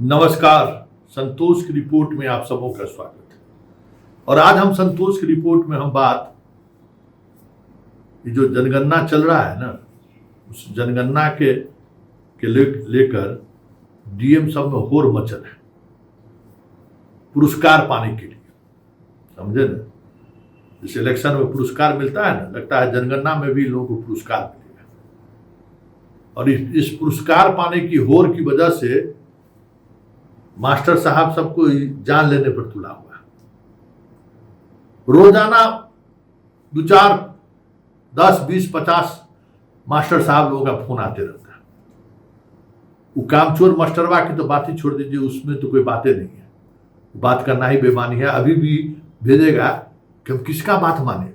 नमस्कार। संतोष की रिपोर्ट में आप सबों का स्वागत है। और आज हम संतोष की रिपोर्ट में हम बात, ये जो जनगणना चल रहा है ना, उस जनगणना के लेकर डीएम सब में होर मचल है पुरस्कार पाने के लिए। समझे ना, इस इलेक्शन में पुरस्कार मिलता है ना, लगता है जनगणना में भी लोगों को पुरस्कार मिलेगा। और इस पुरस्कार पाने की होर की वजह से मास्टर साहब सबको जान लेने पर तुला हुआ है। रोजाना 2, 4, 10, 20, 50 मास्टर साहब लोगों का फोन आते रहता है। वो कामचोर मास्टरवा की तो बात ही छोड़ दीजिए, उसमें तो कोई बातें नहीं है, बात करना ही बेईमानी है। अभी भी भेजेगा कि हम किसका बात माने,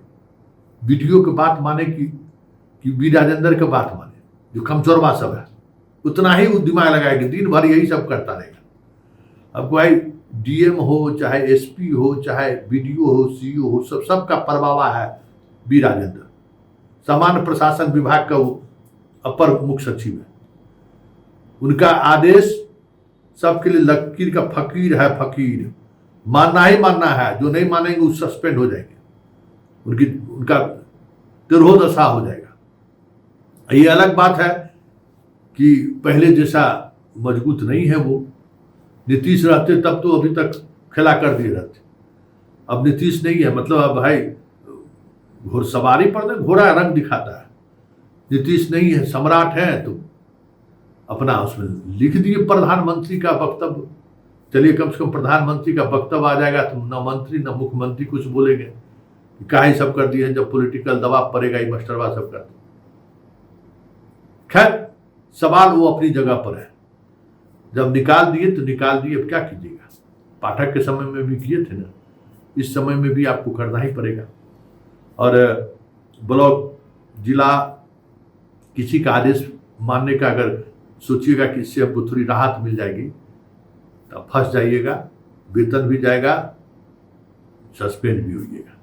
वीडियो की बात माने कि बी राजेंद्र की बात माने, जो कमचोरवा सब है, उतना ही वो दिमाग लगाएगा, दिन भर यही सब करता रहेगा। अब भाई डीएम हो, चाहे एसपी हो, चाहे बीडीओ हो, सीईओ हो, सबका परवावा है बी राजेंद्र। सामान्य प्रशासन विभाग का वो अपर मुख्य सचिव है। उनका आदेश सबके लिए लकीर का फकीर है, फकीर मानना ही मानना है। जो नहीं मानेंगे वो सस्पेंड हो जाएंगे, उनका तिरोदशा हो जाएगा। ये अलग बात है कि पहले जैसा मजबूत नहीं है वो। नीतीश रहते तब तो अभी तक खिला कर दिए रहते, अब नीतीश नहीं है, मतलब अब भाई घोड़सवारी पर घोड़ा रंग दिखाता है। नीतीश नहीं है, सम्राट है, तो अपना उसमें लिख दिए प्रधानमंत्री का वक्तव्य। चलिए, कम से कम प्रधानमंत्री का वक्तव्य आ जाएगा तो न मंत्री न मुख्यमंत्री कुछ बोलेंगे, काहे सब कर दिए। जब पॉलिटिकल दबाव पड़ेगा ही मास्टरवा सब कर। खैर, सवाल वो अपनी जगह पर है। जब निकाल दिए तो निकाल दिए, अब क्या कीजिएगा। पाठक के समय में भी किए थे ना, इस समय में भी आपको करना ही पड़ेगा। और ब्लॉक जिला किसी का आदेश मानने का अगर सोचिएगा कि इससे आपको थोड़ी राहत मिल जाएगी, तब फंस जाइएगा, वेतन भी जाएगा, सस्पेंड भी होइएगा।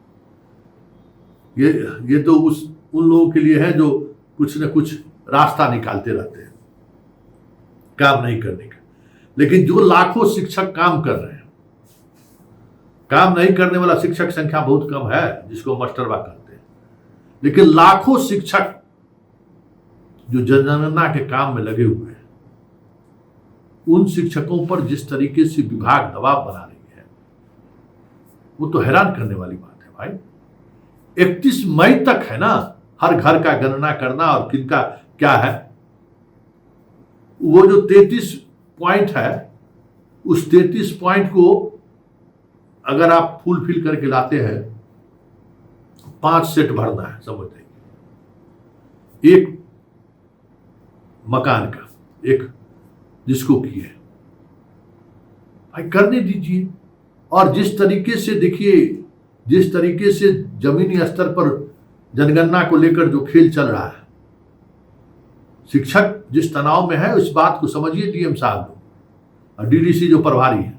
ये तो उन लोगों के लिए है जो कुछ न कुछ रास्ता निकालते रहते हैं काम नहीं करने का। लेकिन जो लाखों शिक्षक काम कर रहे हैं, काम नहीं करने वाला शिक्षक संख्या बहुत कम है, जिसको मास्टरवा कहते हैं। लेकिन लाखों शिक्षक जो जनगणना के काम में लगे हुए हैं, उन शिक्षकों पर जिस तरीके से विभाग दबाव बना रही है, वो तो हैरान करने वाली बात है भाई। 31 मई तक है ना हर घर का गणना करना, और किनका क्या है। वो जो 33 पॉइंट है, उस 33 पॉइंट को अगर आप फुलफिल करके लाते हैं, 5 सेट भरना है, समझ लीजिए, एक मकान का, एक जिसको की है भाई करने दीजिए। और जिस तरीके से देखिए, जिस तरीके से जमीनी स्तर पर जनगणना को लेकर जो खेल चल रहा है, शिक्षक जिस तनाव में है, उस बात को समझिए डीएम साहब लोग और डीडीसी जो प्रभारी है।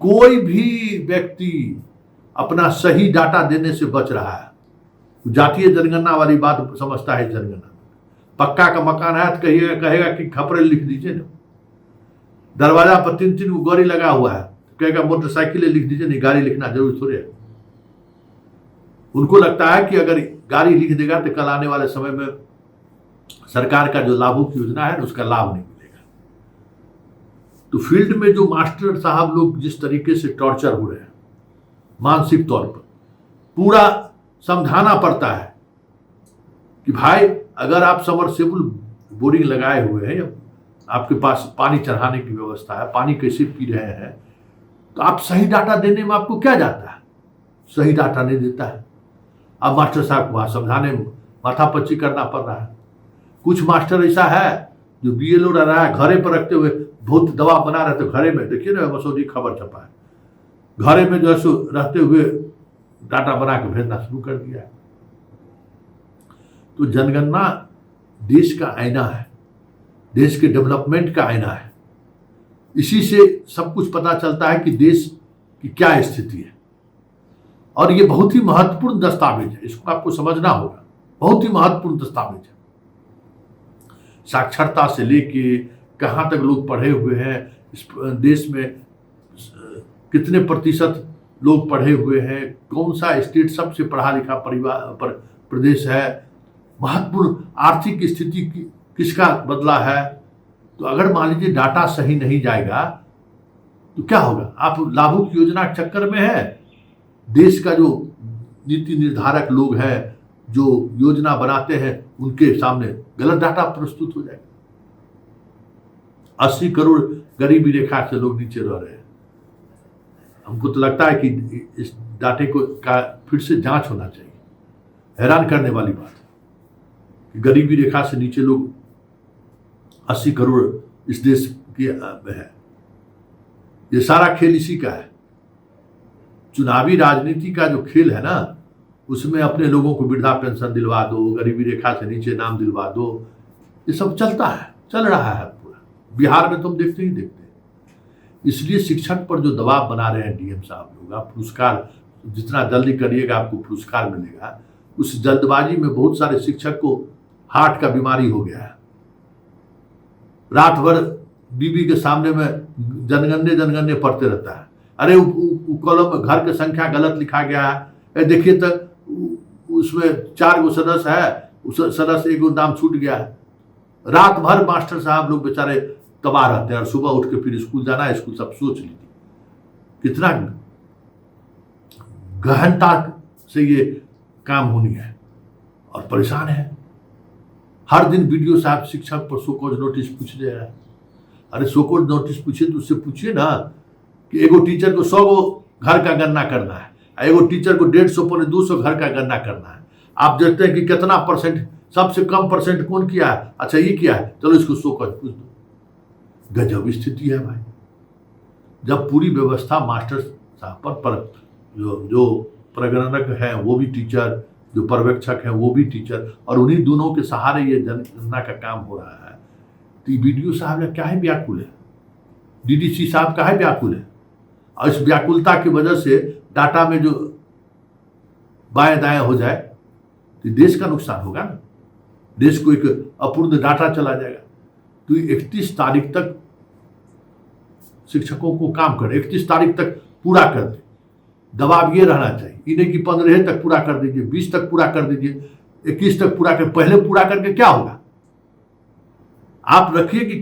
कोई भी व्यक्ति अपना सही डाटा देने से बच रहा है। जातीय जनगणना वाली बात समझता है। जनगणना पक्का का मकान है तो कहेगा कि खपरे लिख दीजिए ना। दरवाजा पर 3-3 को गाड़ी लगा हुआ है, तो कहेगा मोटरसाइकिल लिख दीजिए, नहीं गाड़ी लिखना जरूरी थोड़े है। उनको लगता है कि अगर गाड़ी लिख देगा तो कल आने वाले समय में सरकार का जो लाभों की योजना है उसका लाभ नहीं मिलेगा। तो फील्ड में जो मास्टर साहब लोग जिस तरीके से टॉर्चर हो रहे हैं मानसिक तौर पर, पूरा समझाना पड़ता है कि भाई अगर आप सबमर्सिबल बोरिंग लगाए हुए हैं, आपके पास पानी चढ़ाने की व्यवस्था है, पानी कैसे पी रहे हैं, तो आप सही डाटा देने में आपको क्या जाता है। सही डाटा नहीं देता है, अब मास्टर साहब को वहां समझाने में माथापच्ची करना पड़ रहा है। कुछ मास्टर ऐसा है जो बीएलओ रह रहा है, घरे पर रखते हुए बहुत दबाव बना रहे थे। घरे में देखिए ना, मसूदी खबर छपा है, घरे में जो है रहते हुए डाटा बना के भेजना शुरू कर दिया है। तो जनगणना देश का आईना है, देश के डेवलपमेंट का आईना है। इसी से सब कुछ पता चलता है कि देश की क्या स्थिति है। और ये बहुत ही महत्वपूर्ण दस्तावेज है, इसको आपको समझना होगा। बहुत ही महत्वपूर्ण दस्तावेज है। साक्षरता से लेके कहाँ तक लोग पढ़े हुए हैं, इस देश में कितने प्रतिशत लोग पढ़े हुए हैं, कौन सा स्टेट सबसे पढ़ा लिखा प्रदेश है, महत्वपूर्ण आर्थिक स्थिति किसका बदला है। तो अगर मान लीजिए डाटा सही नहीं जाएगा तो क्या होगा? आप लाभुक योजना के चक्कर में है। देश का जो नीति निर्धारक लोग हैं, जो योजना बनाते हैं, उनके सामने गलत डाटा प्रस्तुत हो जाएगा। 80 करोड़ गरीबी रेखा से लोग नीचे रह रहे हैं। हमको तो लगता है कि इस डाटे का फिर से जांच होना चाहिए। हैरान करने वाली बात है कि गरीबी रेखा से नीचे लोग 80 करोड़ इस देश की है। ये सारा खेल इसी का है। चुनावी राजनीति का जो खेल है ना, उसमें अपने लोगों को वृद्धा पेंशन दिलवा दो, गरीबी रेखा से नीचे नाम दिलवा दो, ये सब चलता है, चल रहा है पूरा। बिहार में तुम देखते ही देखते। इसलिए शिक्षक पर जो दबाव बना रहे हैं डीएम साहब लोग, आप पुरस्कार जितना जल्दी करिएगा आपको पुरस्कार मिलेगा, उस जल्दबाजी में बहुत सारे शिक्षक को हार्ट का बीमारी हो गया है। रात भर बीबी के सामने में जनगणने पढ़ते रहता है। अरे कॉलम घर की संख्या गलत लिखा गया है, देखिए तो उसमें 4 गो सदस्य है, उस सदस्य 1 गो नाम छूट गया है। रात भर मास्टर साहब लोग बेचारे तबाह रहते हैं और सुबह उठ के फिर स्कूल जाना है। स्कूल सब सोच लीजिए कितना गहनता से ये काम होनी है, और परेशान है। हर दिन वीडियो साहब शिक्षक पर शोकॉज नोटिस पूछ रहे हैं। अरे शोकॉज नोटिस पूछे तो उससे पूछिए ना कि एगो टीचर को 100 गो घर का गणना करना है, एगो टीचर को 150 पौने 200 घर का गणना करना है। आप देखते हैं कि कितना परसेंट, सबसे कम परसेंट कौन किया है, अच्छा ये किया है, चलो इसको शोकॉज पूछ दो। गजब स्थिति है भाई। जब पूरी व्यवस्था मास्टर साहब पर जो प्रगणक हैं वो भी टीचर, जो पर्यवेक्षक हैं वो भी टीचर, और उन्हीं दोनों के सहारे ये जनगणना का काम हो रहा है। तो बीडीओ साहब ने क्या है व्याकुल है, डीडीसी साहब का है व्याकुल है, और इस व्याकुलता की वजह से डाटा में जो बाएं दाएं हो जाए तो देश का नुकसान होगा ना। देश को एक अपूर्ण डाटा चला जाएगा। तो 31 तारीख तक शिक्षकों को काम करें, 31 तारीख तक पूरा कर दे। दबाव ये रहना चाहिए, इन्हें कि 15 तक पूरा कर दीजिए, 20 तक पूरा कर दीजिए, 21 तक पूरा कर। पहले पूरा करके क्या होगा? आप रखिए कि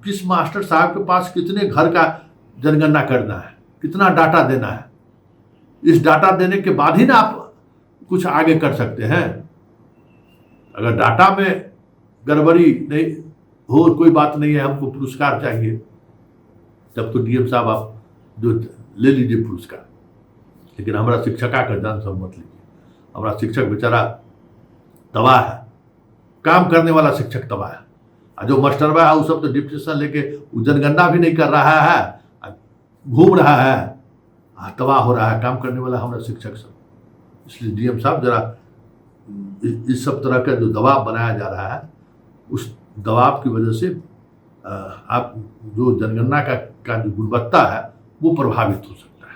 किस मास्टर साहब के पास कितने घर का जनगणना करना है, कितना डाटा देना है। इस डाटा देने के बाद ही ना आप कुछ आगे कर सकते हैं। अगर डाटा में गड़बड़ी नहीं हो, कोई बात नहीं है, हमको पुरस्कार चाहिए, तब तो डीएम साहब आप जो ले लीजिए पुरस्कार। लेकिन हमारा शिक्षका का जान सब मत लीजिए। हमारा शिक्षक बेचारा तबाह है, काम करने वाला शिक्षक तबाह है। जो मास्टरवा है वो सब तो डिप्रेशन लेके जनगणना भी नहीं कर रहा है, घूम रहा है, तबाह हो रहा है काम करने वाला हमारा शिक्षक सब। इसलिए डीएम साहब जरा इस सब तरह का जो दबाव बनाया जा रहा है, उस दबाव की वजह से आप जो जनगणना का जो गुणवत्ता है वो प्रभावित हो सकता है।